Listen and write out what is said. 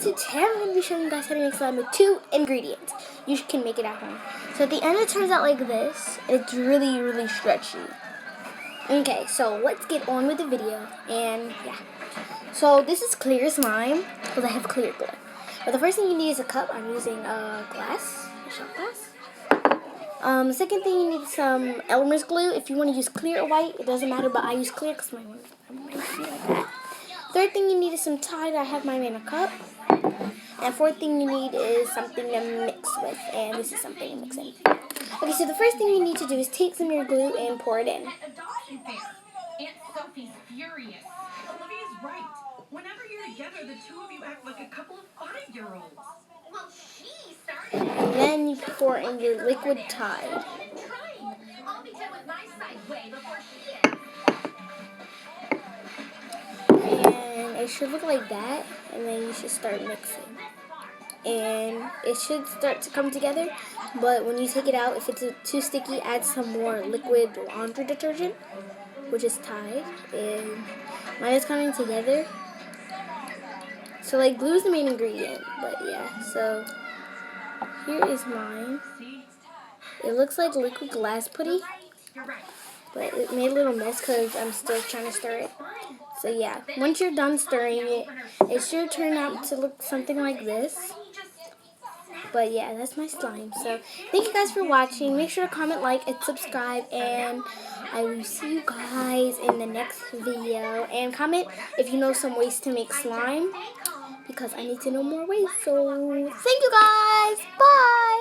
today I'm going to be showing you guys how to make slime with 2 ingredients. You can make it at home. So at the end it turns out like this. It's really, really stretchy. Okay, so let's get on with the video. And yeah. So this is clear slime because I have clear glue. But the first thing you need is a cup. I'm using a shot glass. The second thing you need is some Elmer's glue. If you want to use clear or white, it doesn't matter, but I use clear because my feet like that. Third thing you need is some Tide. I have mine in a cup. And fourth thing you need is something to mix with, and this is something to mix in. Okay, so the first thing you need to do is take some of your glue and pour it in. Aunt Sophie's furious. Olivia's right. Whenever you're together, the two of you act like a couple of 5-year-olds. Well, she started. And then you pour in your liquid Tide. I'll be done with my side way before she is. And it should look like that, and then you should start mixing. And it should start to come together, but when you take it out, if it's too sticky, add some more liquid laundry detergent, which is Tide, and mine is coming together. So like glue is the main ingredient, but yeah, so here is mine. It looks like liquid glass putty, but it made a little mess because I'm still trying to stir it. So yeah, once you're done stirring it, it should turn out to look something like this. But yeah, that's my slime. So thank you guys for watching. Make sure to comment, like, and subscribe. And I will see you guys in the next video. And comment if you know some ways to make slime, because I need to know more ways. So thank you guys. Bye.